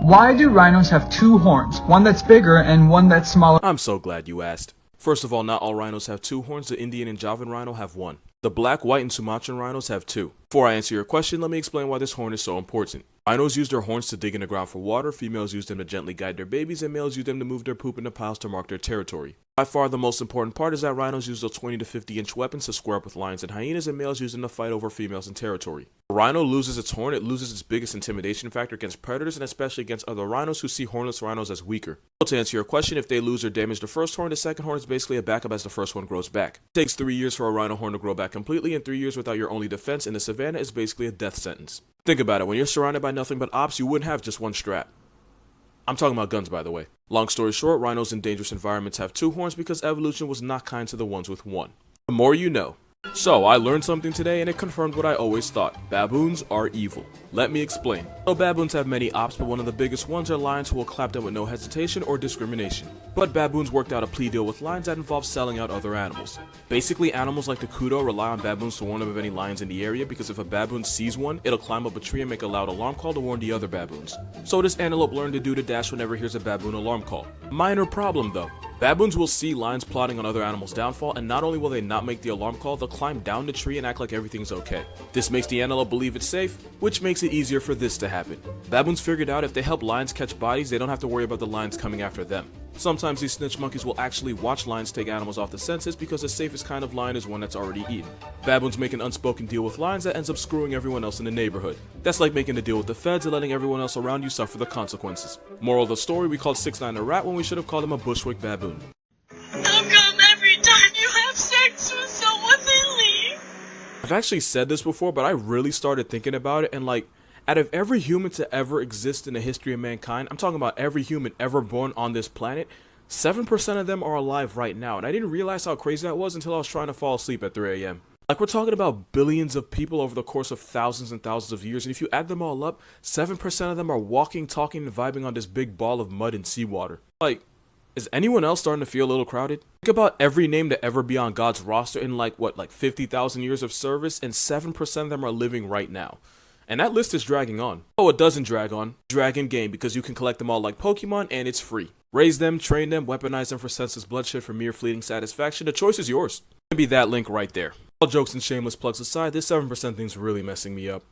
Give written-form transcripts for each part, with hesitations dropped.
Why do rhinos have two horns, one that's bigger and one that's smaller? I'm so glad you asked. First of all, not all rhinos have two horns. The Indian and Javan rhino have one. The black, white, and Sumatran rhinos have two. Before I answer your question, let me explain why this horn is so important. Rhinos use their horns to dig in the ground for water, females use them to gently guide their babies, and males use them to move their poop into piles to mark their territory. By far the most important part is that rhinos use those 20 to 50 inch weapons to square up with lions and hyenas, and males use them to fight over females in territory. If a rhino loses its horn, it loses its biggest intimidation factor against predators and especially against other rhinos who see hornless rhinos as weaker. So to answer your question, if they lose or damage the first horn, the second horn is basically a backup as the first one grows back. It takes 3 years for a rhino horn to grow back completely, and 3 years without your only defense in the savannah is basically a death sentence. Think about it, when you're surrounded by nothing but ops, you wouldn't have just one strap. I'm talking about guns, by the way. Long story short, rhinos in dangerous environments have two horns because evolution was not kind to the ones with one. The more you know. So, I learned something today and it confirmed what I always thought. Baboons are evil. Let me explain. So baboons have many ops, but one of the biggest ones are lions who will clap them with no hesitation or discrimination. But baboons worked out a plea deal with lions that involves selling out other animals. Basically, animals like the kudu rely on baboons to warn them of any lions in the area because if a baboon sees one, it'll climb up a tree and make a loud alarm call to warn the other baboons. So this antelope learned to do the dash whenever it hears a baboon alarm call. Minor problem though. Baboons will see lions plotting on other animals' downfall, and not only will they not make the alarm call, they'll climb down the tree and act like everything's okay. This makes the antelope believe it's safe, which makes it easier for this to happen. Baboons figured out if they help lions catch bodies, they don't have to worry about the lions coming after them. Sometimes these snitch monkeys will actually watch lions take animals off the census because the safest kind of lion is one that's already eaten. Baboons make an unspoken deal with lions that ends up screwing everyone else in the neighborhood. That's like making a deal with the feds and letting everyone else around you suffer the consequences. Moral of the story, we called 6ix9ine a rat when we should have called him a Bushwick baboon. How come every time you have sex with someone they leave? I've actually said this before, but I really started thinking about it, and like, out of every human to ever exist in the history of mankind, I'm talking about every human ever born on this planet, 7% of them are alive right now, and I didn't realize how crazy that was until I was trying to fall asleep at 3 a.m. Like, we're talking about billions of people over the course of thousands and thousands of years, and if you add them all up, 7% of them are walking, talking, and vibing on this big ball of mud and seawater. Like, is anyone else starting to feel a little crowded? Think about every name to ever be on God's roster in like 50,000 years of service, and 7% of them are living right now. And that list is dragging on. Oh, it doesn't drag on. Drag in game because you can collect them all like Pokemon and it's free. Raise them, train them, weaponize them for senseless bloodshed for mere fleeting satisfaction. The choice is yours. Maybe that link right there. All jokes and shameless plugs aside, this 7% thing's really messing me up.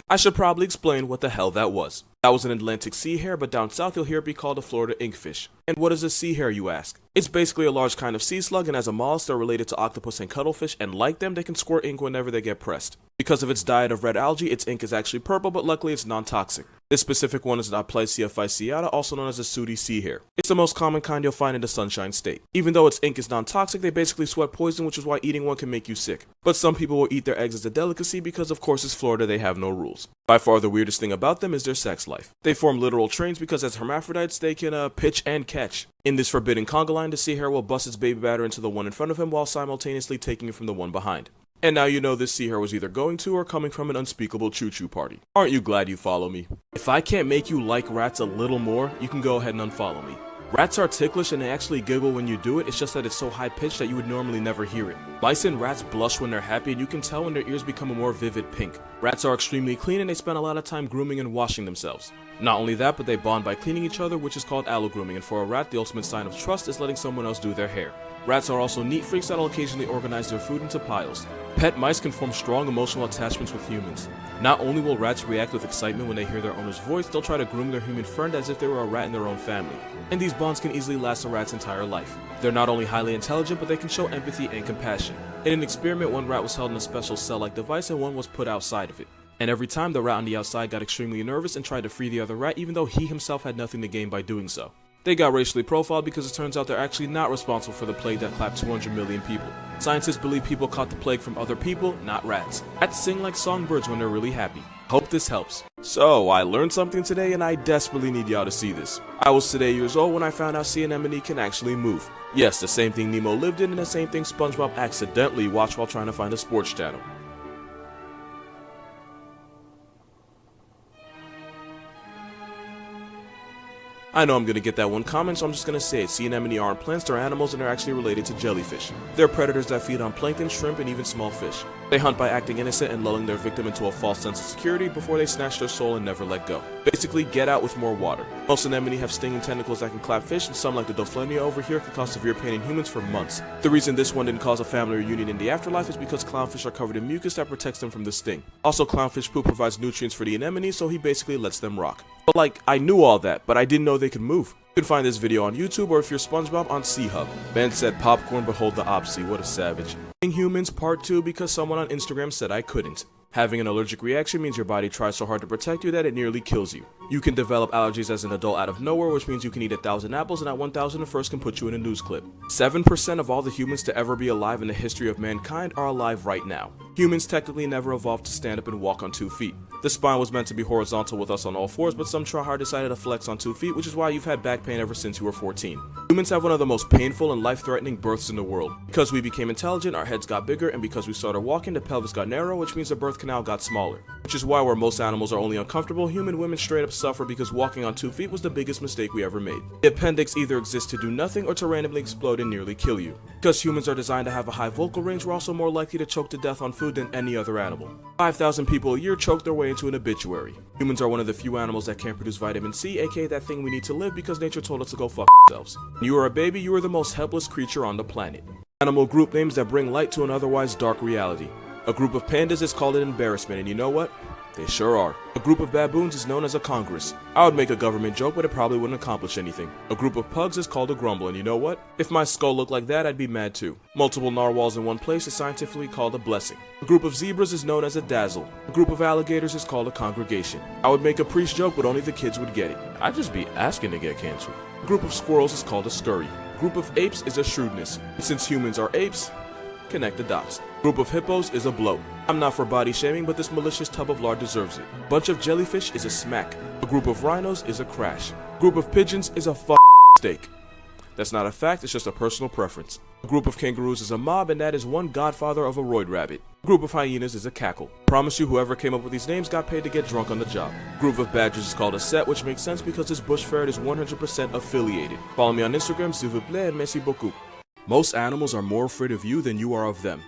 I should probably explain what the hell that was. That was an Atlantic sea hare, but down south you'll hear it be called a Florida inkfish. And what is a sea hare, you ask? It's basically a large kind of sea slug, and as a mollusk they're related to octopus and cuttlefish, and like them they can squirt ink whenever they get pressed. Because of its diet of red algae, its ink is actually purple, but luckily it's non-toxic. This specific one is an Aplysia fasciata, also known as a sooty sea hare. It's the most common kind you'll find in the Sunshine State. Even though its ink is non-toxic, they basically sweat poison, which is why eating one can make you sick. But some people will eat their eggs as a delicacy because of course it's Florida, they have no rules. By far the weirdest thing about them is their sex life. They form literal trains because as hermaphrodites they can pitch and catch. In this forbidden conga line, the sea hare will bust its baby batter into the one in front of him while simultaneously taking it from the one behind. And now you know this sea hare was either going to or coming from an unspeakable choo-choo party. Aren't you glad you follow me? If I can't make you like rats a little more, you can go ahead and unfollow me. Rats are ticklish and they actually giggle when you do it, it's just that it's so high-pitched that you would normally never hear it. Mice and rats blush when they're happy and you can tell when their ears become a more vivid pink. Rats are extremely clean and they spend a lot of time grooming and washing themselves. Not only that, but they bond by cleaning each other, which is called allogrooming, and for a rat, the ultimate sign of trust is letting someone else do their hair. Rats are also neat freaks that'll occasionally organize their food into piles. Pet mice can form strong emotional attachments with humans. Not only will rats react with excitement when they hear their owner's voice, they'll try to groom their human friend as if they were a rat in their own family. And these bonds can easily last a rat's entire life. They're not only highly intelligent, but they can show empathy and compassion. In an experiment, one rat was held in a special cell-like device and one was put outside of it. And every time the rat on the outside got extremely nervous and tried to free the other rat even though he himself had nothing to gain by doing so. They got racially profiled because it turns out they're actually not responsible for the plague that clapped 200 million people. Scientists believe people caught the plague from other people, not rats. Rats sing like songbirds when they're really happy. Hope this helps. So, I learned something today and I desperately need y'all to see this. I was today years old when I found out sea anemone can actually move. Yes, the same thing Nemo lived in and the same thing SpongeBob accidentally watched while trying to find a sports channel. I know I'm gonna get that one comment, so I'm just gonna say it. Sea anemone aren't plants, they're animals and they're actually related to jellyfish. They're predators that feed on plankton, shrimp, and even small fish. They hunt by acting innocent and lulling their victim into a false sense of security before they snatch their soul and never let go. Basically, get out with more water. Most anemone have stinging tentacles that can clap fish, and some like the Doflenia over here can cause severe pain in humans for months. The reason this one didn't cause a family reunion in the afterlife is because clownfish are covered in mucus that protects them from the sting. Also, clownfish poop provides nutrients for the anemone, so he basically lets them rock. But like, I knew all that, but I didn't know they could move. You can find this video on YouTube, or if you're SpongeBob, on C-Hub. Man said popcorn, but hold the opsy. What a savage. Humans Part 2 because someone on Instagram said I couldn't. Having an allergic reaction means your body tries so hard to protect you that it nearly kills you. You can develop allergies as an adult out of nowhere, which means you can eat 1,000 apples and at 1,001st can put you in a news clip. 7% of all the humans to ever be alive in the history of mankind are alive right now. Humans technically never evolved to stand up and walk on 2 feet. The spine was meant to be horizontal with us on all 4s, but some tryhard decided to flex on 2 feet, which is why you've had back pain ever since you were 14. Humans have one of the most painful and life-threatening births in the world. Because we became intelligent, our heads got bigger, and because we started walking, the pelvis got narrow, which means the birth canal got smaller. Which is why where most animals are only uncomfortable, human women straight up suffer because walking on 2 feet was the biggest mistake we ever made. The appendix either exists to do nothing or to randomly explode and nearly kill you. Because humans are designed to have a high vocal range, we're also more likely to choke to death on food than any other animal. 5,000 people a year choke their way into an obituary. Humans are one of the few animals that can't produce vitamin C, aka that thing we need to live because nature told us to go fuck ourselves. When you are a baby, you are the most helpless creature on the planet. Animal group names that bring light to an otherwise dark reality. A group of pandas is called an embarrassment, and you know what? They sure are. A group of baboons is known as a congress. I would make a government joke, but it probably wouldn't accomplish anything. A group of pugs is called a grumble, and you know what? If my skull looked like that, I'd be mad too. Multiple narwhals in one place is scientifically called a blessing. A group of zebras is known as a dazzle. A group of alligators is called a congregation. I would make a priest joke, but only the kids would get it. I'd just be asking to get canceled. A group of squirrels is called a scurry. A group of apes is a shrewdness. And since humans are apes, connect the dots. Group of hippos is a bloat. I'm not for body shaming, but this malicious tub of lard deserves it. Bunch of jellyfish is a smack. A group of rhinos is a crash. Group of pigeons is a steak. That's not a fact, it's just a personal preference. A group of kangaroos is a mob, and that is one godfather of a roid rabbit. A group of hyenas is a cackle. Promise you whoever came up with these names got paid to get drunk on the job. A group of badgers is called a set, which makes sense because this bush ferret is 100% affiliated. Follow me on Instagram, s'il vous plaît, and merci beaucoup. Most animals are more afraid of you than you are of them.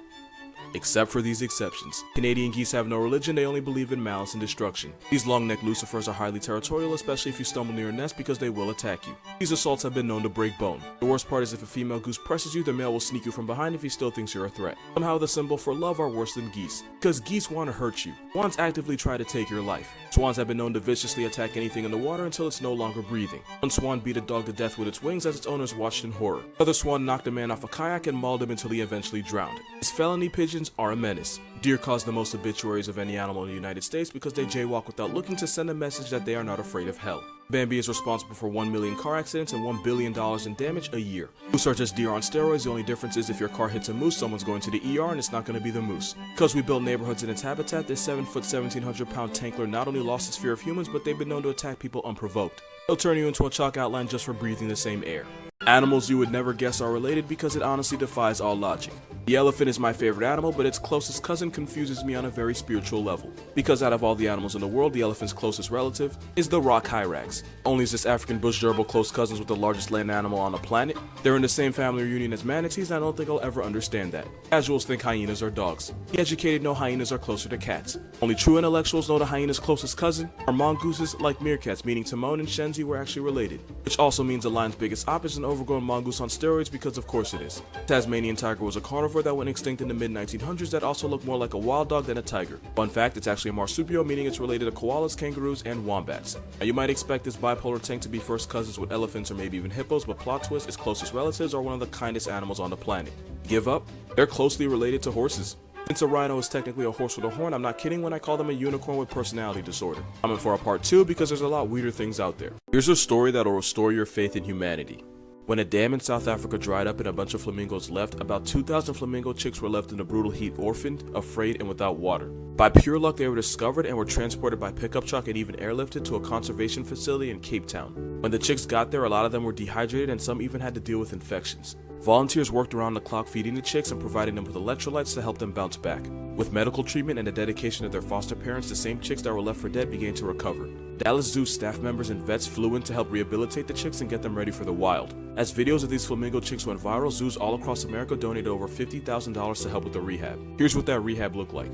Except for these exceptions. Canadian geese have no religion, they only believe in malice and destruction. These long-necked lucifers are highly territorial, especially if you stumble near a nest because they will attack you. These assaults have been known to break bone. The worst part is if a female goose presses you, the male will sneak you from behind if he still thinks you're a threat. Somehow the symbol for love are worse than geese. Because geese want to hurt you. Swans actively try to take your life. Swans have been known to viciously attack anything in the water until it's no longer breathing. One swan beat a dog to death with its wings as its owners watched in horror. Another swan knocked a man off a kayak and mauled him until he eventually drowned. These felony pigeons are a menace. Deer cause the most obituaries of any animal in the United States because they jaywalk without looking to send a message that they are not afraid of hell. Bambi is responsible for 1 million car accidents and $1 billion in damage a year. Moose are just deer on steroids. The only difference is if your car hits a moose, someone's going to the ER and it's not going to be the moose. Because we built neighborhoods in its habitat, this 7-foot, 1,700-pound tankler not only lost its fear of humans, but they've been known to attack people unprovoked. They'll turn you into a chalk outline just for breathing the same air. Animals you would never guess are related because it honestly defies all logic. The elephant is my favorite animal, but its closest cousin confuses me on a very spiritual level. Because out of all the animals in the world, the elephant's closest relative is the rock hyrax. Only is this African bush gerbil close cousins with the largest land animal on the planet. They're in the same family reunion as manatees, and I don't think I'll ever understand that. Casuals think hyenas are dogs. The educated know hyenas are closer to cats. Only true intellectuals know the hyena's closest cousin are mongooses like meerkats, meaning Timon and Shenzi were actually related. Which also means the lion's biggest op is an overgrown mongoose on steroids because of course it is. Tasmanian tiger was a carnivore that went extinct in the mid-1900s that also looked more like a wild dog than a tiger. Fun fact, it's actually a marsupial, meaning it's related to koalas, kangaroos, and wombats. Now you might expect this bipolar tank to be first cousins with elephants or maybe even hippos, but plot twist, its closest relatives are one of the kindest animals on the planet. Give up? They're closely related to horses. Since a rhino is technically a horse with a horn, I'm not kidding when I call them a unicorn with personality disorder. I'm in for a part 2 because there's a lot weirder things out there. Here's a story that'll restore your faith in humanity. When a dam in South Africa dried up and a bunch of flamingos left, about 2,000 flamingo chicks were left in the brutal heat orphaned, afraid, and without water. By pure luck, they were discovered and were transported by pickup truck and even airlifted to a conservation facility in Cape Town. When the chicks got there, a lot of them were dehydrated and some even had to deal with infections. Volunteers worked around the clock feeding the chicks and providing them with electrolytes to help them bounce back. With medical treatment and the dedication of their foster parents, the same chicks that were left for dead began to recover. Dallas Zoo staff members and vets flew in to help rehabilitate the chicks and get them ready for the wild. As videos of these flamingo chicks went viral, zoos all across America donated over $50,000 to help with the rehab. Here's what that rehab looked like.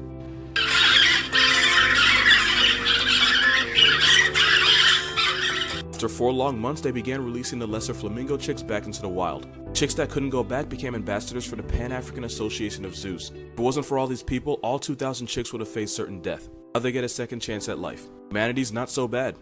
After 4 long months, they began releasing the lesser flamingo chicks back into the wild. Chicks that couldn't go back became ambassadors for the Pan-African Association of Zoos. If it wasn't for all these people, all 2,000 chicks would have faced certain death. Now they get a second chance at life. Humanity's not so bad.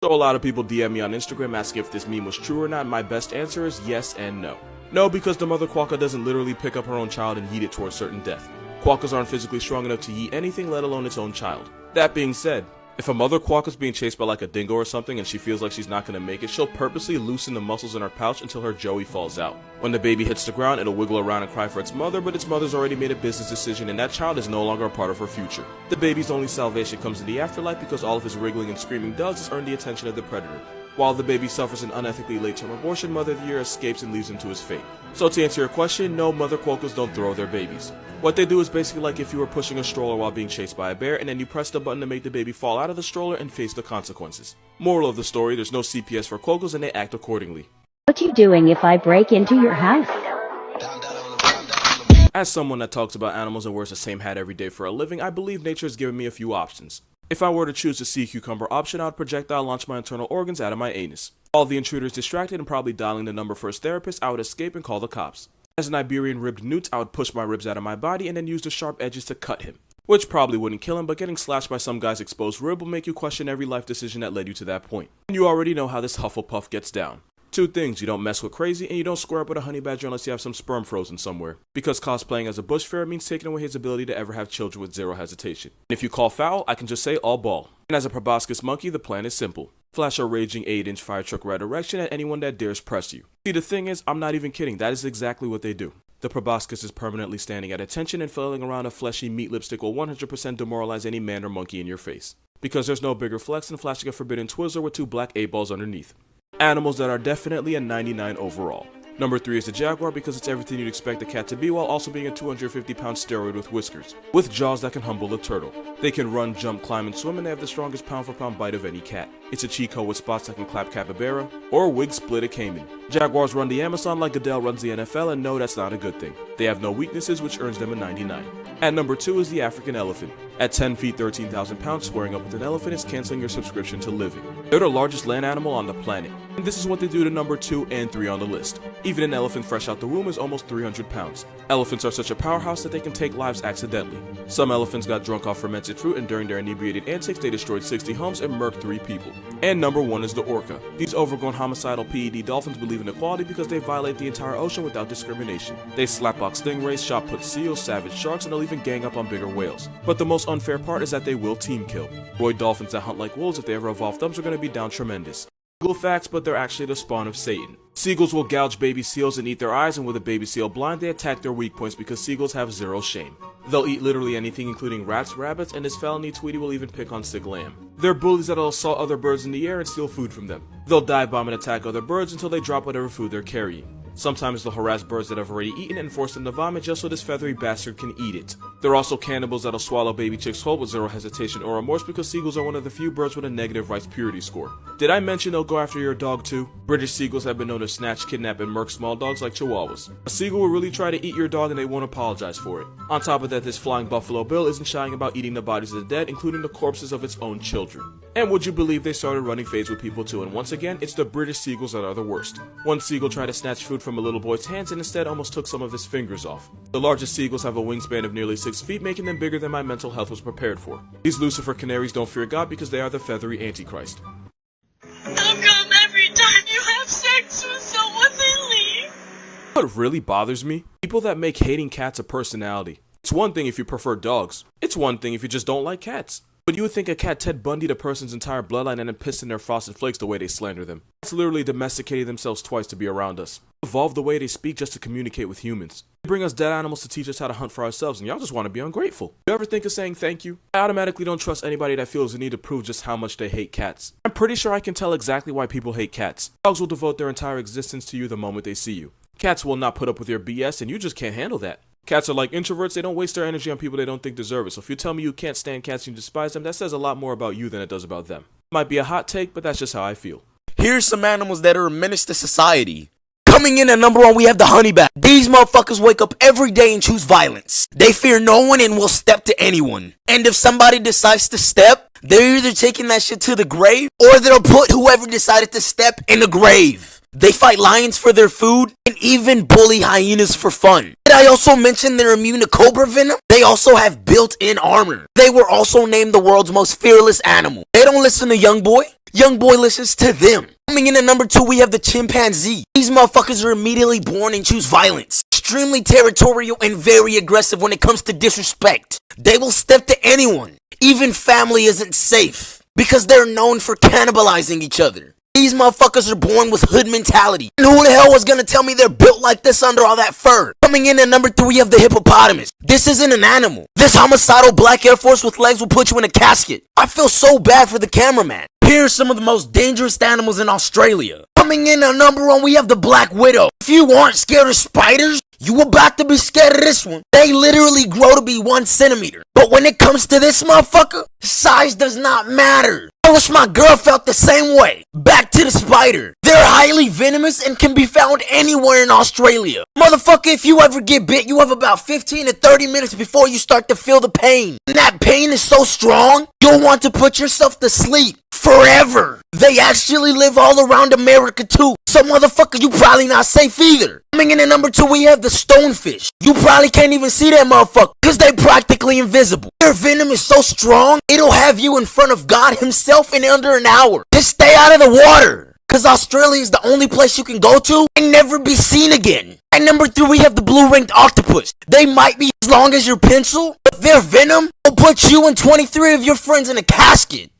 So a lot of people DM me on Instagram asking if this meme was true or not. My best answer is yes and no. No, because the mother quokka doesn't literally pick up her own child and yeet it towards certain death. Quokkas aren't physically strong enough to yeet anything, let alone its own child. That being said, if a mother quokka is being chased by like a dingo or something and she feels like she's not going to make it, she'll purposely loosen the muscles in her pouch until her joey falls out. When the baby hits the ground, it'll wiggle around and cry for its mother, but its mother's already made a business decision and that child is no longer a part of her future. The baby's only salvation comes in the afterlife because all of his wriggling and screaming does is earn the attention of the predator. While the baby suffers an unethically late-term abortion, Mother of the Year escapes and leaves him to his fate. So to answer your question, no, mother quokkas don't throw their babies. What they do is basically like if you were pushing a stroller while being chased by a bear and then you press the button to make the baby fall out of the stroller and face the consequences. Moral of the story, there's no CPS for quokkas and they act accordingly. What you doing if I break into your house? As someone that talks about animals and wears the same hat every day for a living, I believe nature has given me a few options. If I were to choose the sea cucumber option, I would projectile launch my internal organs out of my anus. All the intruders distracted and probably dialing the number for his therapist, I would escape and call the cops. As an Iberian ribbed newt, I would push my ribs out of my body and then use the sharp edges to cut him. Which probably wouldn't kill him, but getting slashed by some guy's exposed rib will make you question every life decision that led you to that point. And you already know how this Hufflepuff gets down. 2 things, you don't mess with crazy and you don't square up with a honey badger unless you have some sperm frozen somewhere. Because cosplaying as a bush fairy means taking away his ability to ever have children with zero hesitation. And if you call foul, I can just say all ball. And as a proboscis monkey, the plan is simple. Flash a raging 8-inch fire truck red erection at anyone that dares press you. See, the thing is, I'm not even kidding, that is exactly what they do. The proboscis is permanently standing at attention and flailing around a fleshy meat lipstick will 100% demoralize any man or monkey in your face. Because there's no bigger flex than flashing a forbidden Twizzler with 2 black 8-balls underneath. Animals that are definitely a 99 overall. Number 3 is the jaguar because it's everything you'd expect a cat to be while also being a 250-pound steroid with whiskers, with jaws that can humble a turtle. They can run, jump, climb, and swim, and they have the strongest pound-for-pound bite of any cat. It's a cheat code with spots that can clap capybara, or wig split a caiman. Jaguars run the Amazon like Goodell runs the NFL, and no, that's not a good thing. They have no weaknesses, which earns them a 99. At number 2 is the African elephant. At 10 feet 13,000 pounds, squaring up with an elephant is canceling your subscription to living. They're the largest land animal on the planet, and this is what they do to number 2 and 3 on the list. Even an elephant fresh out the womb is almost 300 pounds. Elephants are such a powerhouse that they can take lives accidentally. Some elephants got drunk off fermented fruit and during their inebriated antics they destroyed 60 homes and murked 3 people. And number 1 is the orca. These overgrown homicidal PED dolphins believe in equality because they violate the entire ocean without discrimination. They slapbox stingrays, shot put seals, savage sharks, and they'll even gang up on bigger whales. But the most unfair part is that they will team kill. Roy dolphins that hunt like wolves, if they ever evolve thumbs, are going to be down tremendous. Cool facts, but they're actually the spawn of Satan. Seagulls will gouge baby seals and eat their eyes, and with a baby seal blind, they attack their weak points because seagulls have zero shame. They'll eat literally anything including rats, rabbits, and this felony Tweety will even pick on sick lamb. They're bullies that'll assault other birds in the air and steal food from them. They'll dive bomb and attack other birds until they drop whatever food they're carrying. Sometimes they'll harass birds that have already eaten and force them to vomit just so this feathery bastard can eat it. They're also cannibals that'll swallow baby chicks whole with zero hesitation or remorse because seagulls are one of the few birds with a negative rice purity score. Did I mention they'll go after your dog too? British seagulls have been known to snatch, kidnap, and murk small dogs like chihuahuas. A seagull will really try to eat your dog and they won't apologize for it. On top of that, this flying Buffalo Bill isn't shying about eating the bodies of the dead, including the corpses of its own children. And would you believe they started running fades with people too, and once again, it's the British seagulls that are the worst. One seagull tried to snatch food from a little boy's hands and instead almost took some of his fingers off. The largest seagulls have a wingspan of nearly 6 feet, making them bigger than my mental health was prepared for. These Lucifer canaries don't fear God because they are the feathery Antichrist. How come every time you have sex with someone they leave? What really bothers me? People that make hating cats a personality. It's one thing if you prefer dogs. It's one thing if you just don't like cats. But you would think a cat Ted Bundy'd a person's entire bloodline and then pissed in their frosted flakes the way they slander them. It's literally domesticated themselves twice to be around us. Evolved the way they speak just to communicate with humans. They bring us dead animals to teach us how to hunt for ourselves, and y'all just want to be ungrateful. You ever think of saying thank you? I automatically don't trust anybody that feels the need to prove just how much they hate cats. I'm pretty sure I can tell exactly why people hate cats. Dogs will devote their entire existence to you the moment they see you. Cats will not put up with your BS, and you just can't handle that. Cats are like introverts, they don't waste their energy on people they don't think deserve it, so if you tell me you can't stand cats and you despise them, that says a lot more about you than it does about them. Might be a hot take, but that's just how I feel. Here's some animals that are a menace to society. Coming in at number 1, we have the honeybat. These motherfuckers wake up every day and choose violence. They fear no one and will step to anyone. And if somebody decides to step, they're either taking that shit to the grave, or they'll put whoever decided to step in the grave. They fight lions for their food, and even bully hyenas for fun. Did I also mention they're immune to cobra venom? They also have built-in armor. They were also named the world's most fearless animal. They don't listen to Young Boy. Young Boy listens to them. Coming in at number 2, we have the chimpanzee. These motherfuckers are immediately born and choose violence. Extremely territorial and very aggressive when it comes to disrespect. They will step to anyone. Even family isn't safe, because they're known for cannibalizing each other. These motherfuckers are born with hood mentality. And who the hell was gonna tell me they're built like this under all that fur? Coming in at number 3, we have the hippopotamus. This isn't an animal. This homicidal black Air Force with legs will put you in a casket. I feel so bad for the cameraman. Here are some of the most dangerous animals in Australia. Coming in at number 1, we have the black widow. If you aren't scared of spiders, you about to be scared of this one. They literally grow to be 1 centimeter. But when it comes to this motherfucker, size does not matter. I wish my girl felt the same way. Back to the spider. They're highly venomous and can be found anywhere in Australia. Motherfucker, if you ever get bit, you have about 15 to 30 minutes before you start to feel the pain. And that pain is so strong, you'll want to put yourself to sleep forever. They actually live all around America too. So motherfucker, you probably not safe either. Coming in at number 2, we have the stonefish. You probably can't even see that motherfucker, because they practically invisible. Their venom is so strong, it'll have you in front of God himself in under an hour. Just stay out of the water, because Australia is the only place you can go to and never be seen again. At number 3, we have the blue-ringed octopus. They might be as long as your pencil, but their venom will put you and 23 of your friends in a casket.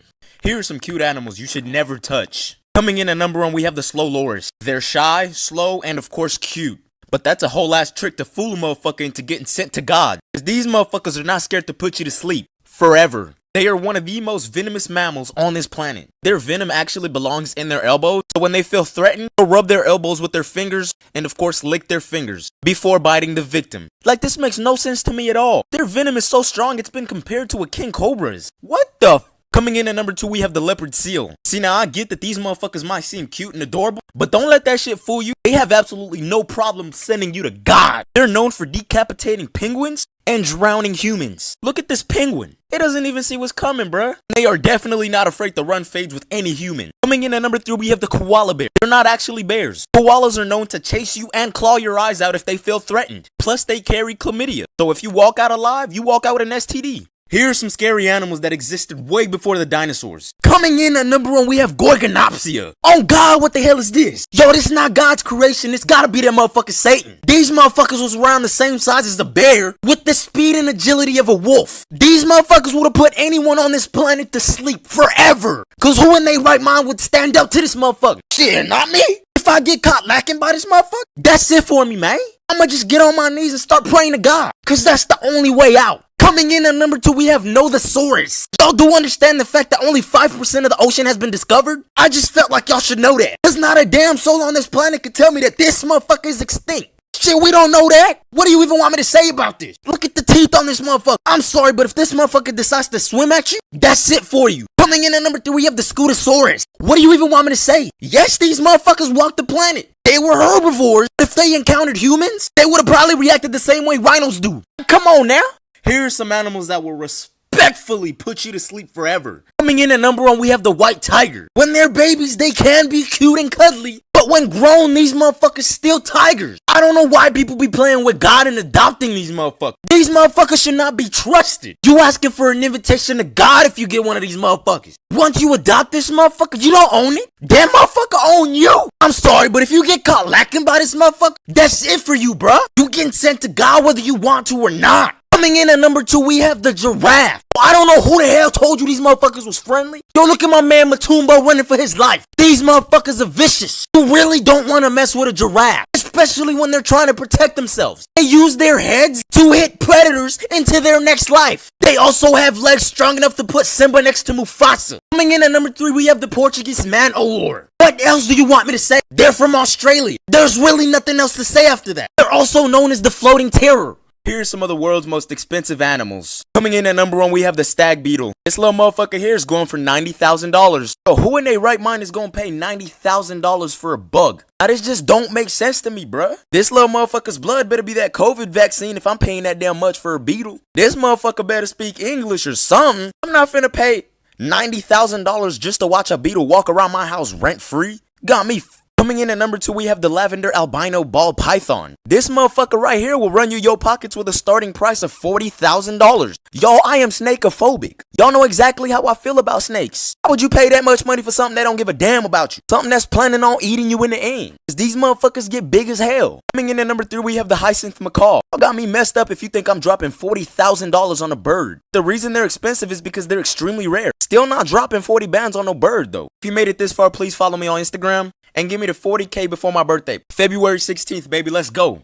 Here are some cute animals you should never touch. Coming in at number 1, we have the slow loris. They're shy, slow, and of course cute. But that's a whole ass trick to fool a motherfucker into getting sent to God. Because these motherfuckers are not scared to put you to sleep. Forever. They are one of the most venomous mammals on this planet. Their venom actually belongs in their elbows. So when they feel threatened, they'll rub their elbows with their fingers and of course lick their fingers before biting the victim. Like, this makes no sense to me at all. Their venom is so strong it's been compared to a king cobra's. What the f? Coming in at number 2, we have the leopard seal. See, now I get that these motherfuckers might seem cute and adorable, but don't let that shit fool you. They have absolutely no problem sending you to God. They're known for decapitating penguins and drowning humans. Look at this penguin. It doesn't even see what's coming, bruh. They are definitely not afraid to run fades with any human. Coming in at number 3, we have the koala bear. They're not actually bears. Koalas are known to chase you and claw your eyes out if they feel threatened. Plus, they carry chlamydia. So if you walk out alive, you walk out with an STD. Here are some scary animals that existed way before the dinosaurs. Coming in at number 1, we have Gorgonopsia. Oh God, what the hell is this? Yo, this is not God's creation. It's gotta be that motherfucker Satan. These motherfuckers was around the same size as the bear with the speed and agility of a wolf. These motherfuckers would have put anyone on this planet to sleep forever. Cause who in their right mind would stand up to this motherfucker? Shit, not me. If I get caught lacking by this motherfucker, that's it for me, man. I'ma just get on my knees and start praying to God. Cause that's the only way out. Coming in at number 2, we have Nothosaurus. Y'all do understand the fact that only 5% of the ocean has been discovered? I just felt like y'all should know that. Cause not a damn soul on this planet could tell me that this motherfucker is extinct. Shit, we don't know that. What do you even want me to say about this? Look at the teeth on this motherfucker. I'm sorry, but if this motherfucker decides to swim at you, that's it for you. Coming in at number 3, we have the Scutosaurus. What do you even want me to say? Yes, these motherfuckers walked the planet. They were herbivores. If they encountered humans, they would have probably reacted the same way rhinos do. Come on now. Here are some animals that will respectfully put you to sleep forever. Coming in at number 1, we have the white tiger. When they're babies, they can be cute and cuddly. But when grown, these motherfuckers still tigers. I don't know why people be playing with God and adopting these motherfuckers. These motherfuckers should not be trusted. You asking for an invitation to God if you get one of these motherfuckers. Once you adopt this motherfucker, you don't own it. That motherfucker own you. I'm sorry, but if you get caught lacking by this motherfucker, that's it for you, bruh. You getting sent to God whether you want to or not. Coming in at number 2, we have the giraffe. I don't know who the hell told you these motherfuckers was friendly. Yo, look at my man Matumbo running for his life. These motherfuckers are vicious. You really don't want to mess with a giraffe, especially when they're trying to protect themselves. They use their heads to hit predators into their next life. They also have legs strong enough to put Simba next to Mufasa. Coming in at number 3, we have the Portuguese man-o-war. What else do you want me to say? They're from Australia. There's really nothing else to say after that. They're also known as the floating terror. Here's some of the world's most expensive animals. Coming in at number 1, we have the stag beetle. This little motherfucker here is going for $90,000. So who in their right mind is gonna pay $90,000 for a bug? Now this just don't make sense to me, bruh. This little motherfucker's blood better be that COVID vaccine if I'm paying that damn much for a beetle. This motherfucker better speak English or something. I'm not finna pay $90,000 just to watch a beetle walk around my house rent free. Got me. Coming in at number 2, we have the lavender albino ball python. This motherfucker right here will run you your pockets with a starting price of $40,000. Y'all, I am snakeophobic. Y'all know exactly how I feel about snakes. How would you pay that much money for something that don't give a damn about you? Something that's planning on eating you in the end. Cause these motherfuckers get big as hell. Coming in at number 3, we have the hyacinth macaw. Y'all got me messed up if you think I'm dropping $40,000 on a bird. The reason they're expensive is because they're extremely rare. Still not dropping 40 bands on no bird though. If you made it this far, please follow me on Instagram and give me the 40K before my birthday. February 16th, baby, let's go.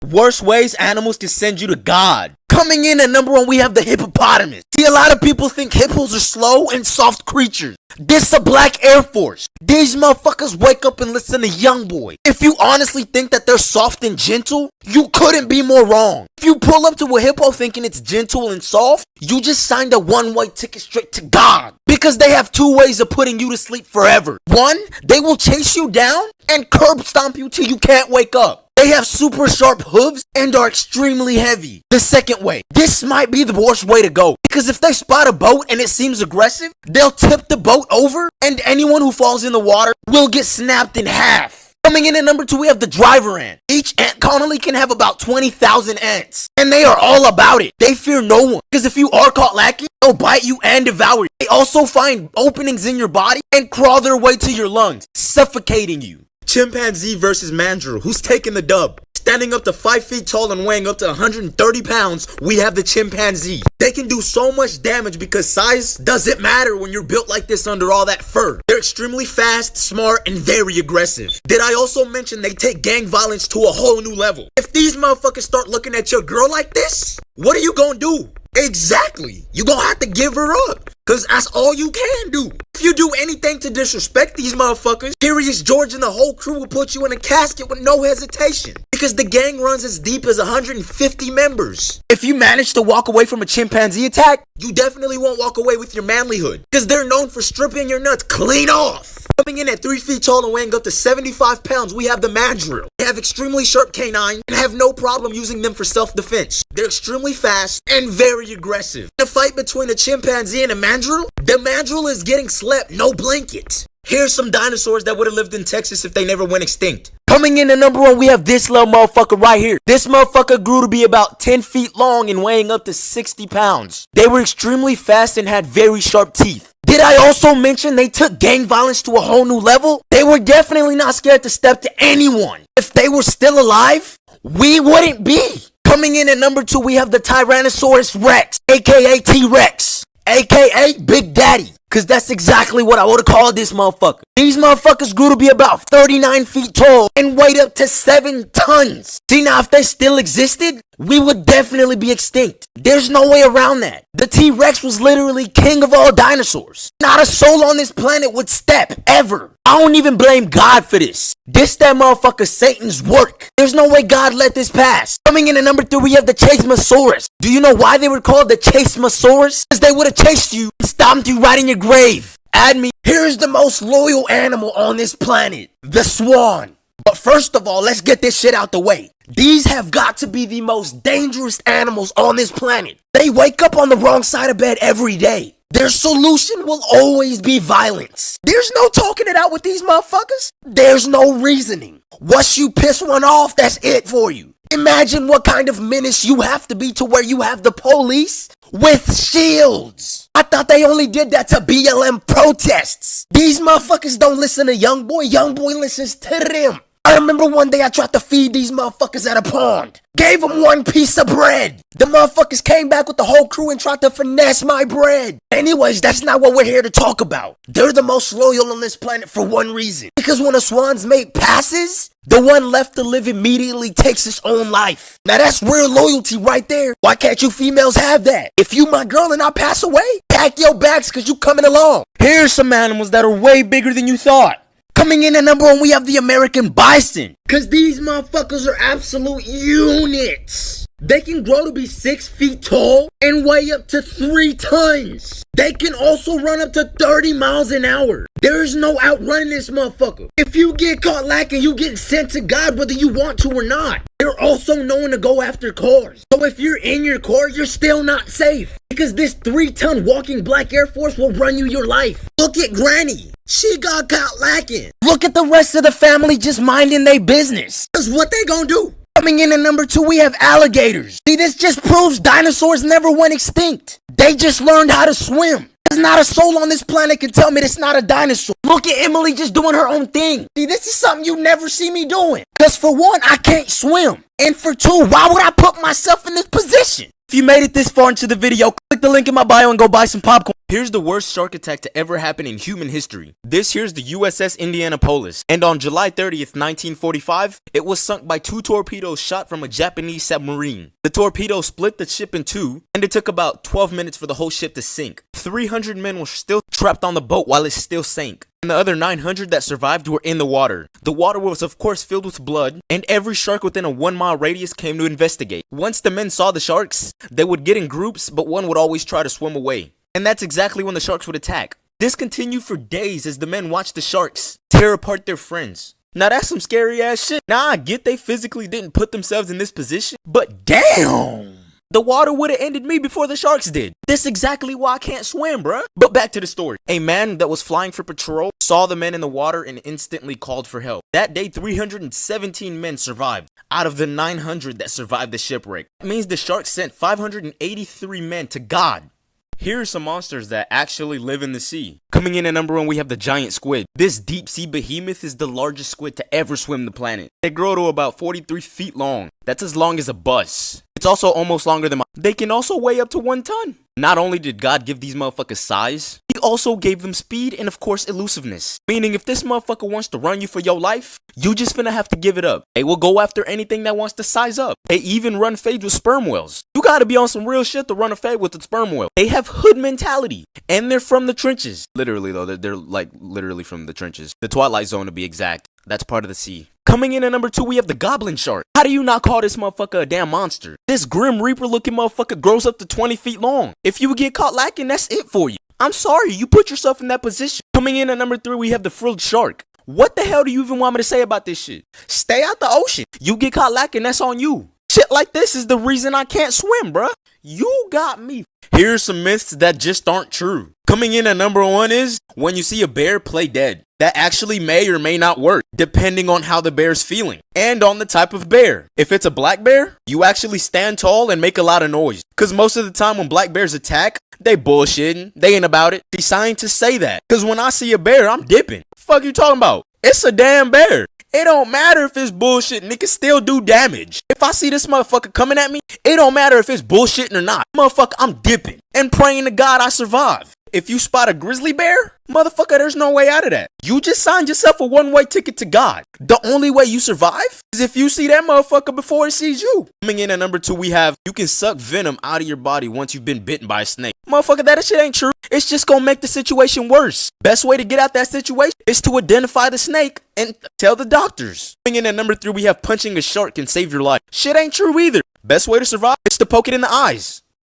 Worst ways animals can send you to God. Coming in at number 1, we have the hippopotamus. See, a lot of people think hippos are slow and soft creatures. This a black Air Force. These motherfuckers wake up and listen to YoungBoy. If you honestly think that they're soft and gentle, you couldn't be more wrong. If you pull up to a hippo thinking it's gentle and soft, you just signed a one-way ticket straight to God. Because they have 2 ways of putting you to sleep forever. 1, they will chase you down and curb stomp you till you can't wake up. They have super sharp hooves and are extremely heavy. The second way, this might be the worst way to go. Because if they spot a boat and it seems aggressive, they'll tip the boat over and anyone who falls in the water will get snapped in half. Coming in at number 2, we have the driver ant. Each ant colony can have about 20,000 ants. And they are all about it. They fear no one. Because if you are caught lacking, they'll bite you and devour you. They also find openings in your body and crawl their way to your lungs, suffocating you. Chimpanzee versus mandrill. Who's taking the dub? Standing up to 5 feet tall and weighing up to 130 pounds, we have the chimpanzee. They can do so much damage because size doesn't matter when you're built like this under all that fur. They're extremely fast, smart, and very aggressive. Did I also mention they take gang violence to a whole new level? If these motherfuckers start looking at your girl like this, what are you gonna do? Exactly. You gonna have to give her up. Cause that's all you can do. If you do anything to disrespect these motherfuckers, Curious George and the whole crew will put you in a casket with no hesitation. Because the gang runs as deep as 150 members. If you manage to walk away from a chimpanzee attack, you definitely won't walk away with your manlyhood. Because they're known for stripping your nuts clean off. Coming in at 3 feet tall and weighing up to 75 pounds, we have the mandrill. They have extremely sharp canines and have no problem using them for self-defense. They're extremely fast and very aggressive. In a fight between a chimpanzee and a mandrill, the mandrill is getting slept, no blanket. Here's some dinosaurs that would have lived in Texas if they never went extinct. Coming in at number 1, we have this little motherfucker right here. This motherfucker grew to be about 10 feet long and weighing up to 60 pounds. They were extremely fast and had very sharp teeth. Did I also mention they took gang violence to a whole new level? They were definitely not scared to step to anyone. If they were still alive, we wouldn't be. Coming in at number 2, we have the Tyrannosaurus Rex, aka T-Rex, aka Big Daddy. Cause that's exactly what I would've called this motherfucker. These motherfuckers grew to be about 39 feet tall and weighed up to 7 tons. See, now if they still existed, we would definitely be extinct. There's no way around that. The T-Rex was literally king of all dinosaurs. Not a soul on this planet would step, ever. I don't even blame God for this. This that motherfucker Satan's work. There's no way God let this pass. Coming in at number 3, we have the Chasemosaurus. Do you know why they were called the Chasemosaurus? Because they would have chased you and stomped you right in your grave. Add me. Here's the most loyal animal on this planet, the swan. But first of all, let's get this shit out the way. These have got to be the most dangerous animals on this planet. They wake up on the wrong side of bed every day. Their solution will always be violence. There's no talking it out with these motherfuckers. There's no reasoning. Once you piss one off, that's it for you. Imagine what kind of menace you have to be to where you have the police with shields. I thought they only did that to BLM protests. These motherfuckers don't listen to YoungBoy. YoungBoy listens to them. I remember one day I tried to feed these motherfuckers at a pond. Gave them 1 piece of bread. The motherfuckers came back with the whole crew and tried to finesse my bread. Anyways, that's not what we're here to talk about. They're the most loyal on this planet for one reason. Because when a swan's mate passes, the one left to live immediately takes his own life. Now that's real loyalty right there. Why can't you females have that? If you my girl and I pass away, pack your bags cause you coming along. Here's some animals that are way bigger than you thought. Coming in at number 1, we have the American bison. Cause these motherfuckers are absolute units. They can grow to be 6 feet tall and weigh up to 3 tons. They can also run up to 30 miles an hour. There's no outrunning this motherfucker. If you get caught lacking, you get sent to God whether you want to or not. They're also known to go after cars. So if you're in your car, you're still not safe. Because this 3-ton walking black Air Force will run you your life. Look at Granny. She got caught lacking. Look at the rest of the family just minding their business. That's what they gonna do. Coming in at number 2, we have alligators. See, this just proves dinosaurs never went extinct. They just learned how to swim. There's not a soul on this planet can tell me that's not a dinosaur. Look at Emily just doing her own thing. See, this is something you never see me doing. Because for one, I can't swim. And for two, why would I put myself in this position? If you made it this far into the video, click the link in my bio and go buy some popcorn. Here's the worst shark attack to ever happen in human history. This here's the USS Indianapolis. And on July 30th, 1945, it was sunk by 2 torpedoes shot from a Japanese submarine. The torpedo split the ship in 2, and it took about 12 minutes for the whole ship to sink. 300 men were still trapped on the boat while it still sank. And the other 900 that survived were in the water. The water was of course filled with blood, and every shark within a 1-mile radius came to investigate. Once the men saw the sharks, they would get in groups, but one would always try to swim away. And that's exactly when the sharks would attack. This continued for days as the men watched the sharks tear apart their friends. Now that's some scary ass shit. Now I get they physically didn't put themselves in this position, but damn! The water would have ended me before the sharks did. This exactly why I can't swim, bruh. But back to the story. A man that was flying for patrol saw the men in the water and instantly called for help. That day, 317 men survived out of the 900 that survived the shipwreck. That means the sharks sent 583 men to God. Here are some monsters that actually live in the sea. Coming in at number 1, we have the giant squid. This deep sea behemoth is the largest squid to ever swim the planet. They grow to about 43 feet long. That's as long as a bus. It's also almost longer than They can also weigh up to 1 ton. Not only did God give these motherfuckers size, he also gave them speed and of course elusiveness. Meaning if this motherfucker wants to run you for your life, you just finna have to give it up. They will go after anything that wants to size up. They even run fades with sperm whales. You gotta be on some real shit to run a fade with a sperm whale. They have hood mentality. And they're from the trenches. Literally though, they're like literally from the trenches. The Twilight Zone to be exact. That's part of the sea. Coming in at number 2, we have the goblin shark. How do you not call this motherfucker a damn monster? This Grim Reaper looking motherfucker grows up to 20 feet long. If you get caught lacking, that's it for you. I'm sorry, you put yourself in that position. Coming in at number 3, we have the frilled shark. What the hell do you even want me to say about this shit? Stay out the ocean. You get caught lacking, that's on you. Shit like this is the reason I can't swim, bruh. You got me. Here's some myths that just aren't true. Coming in at number 1 is, when you see a bear, play dead. That actually may or may not work, depending on how the bear's feeling, and on the type of bear. If it's a black bear, you actually stand tall and make a lot of noise. Cause most of the time when black bears attack, they bullshitting, they ain't about it. The scientists say that. Cause when I see a bear, I'm dipping. Fuck you talking about? It's a damn bear. It don't matter if it's bullshitting, it can still do damage. If I see this motherfucker coming at me, it don't matter if it's bullshitting or not. Motherfucker, I'm dipping and praying to God I survive. If you spot a grizzly bear, motherfucker, there's no way out of that. You just signed yourself a one-way ticket to God. The only way you survive is if you see that motherfucker before it sees you. Coming in at number 2, we have, you can suck venom out of your body once you've been bitten by a snake. Motherfucker, that shit ain't true. It's just gonna make the situation worse. Best way to get out that situation is to identify the snake and tell the doctors. Coming in at number 3, we have punching a shark can save your life. Shit ain't true either. Best way to survive is to poke it in the eyes.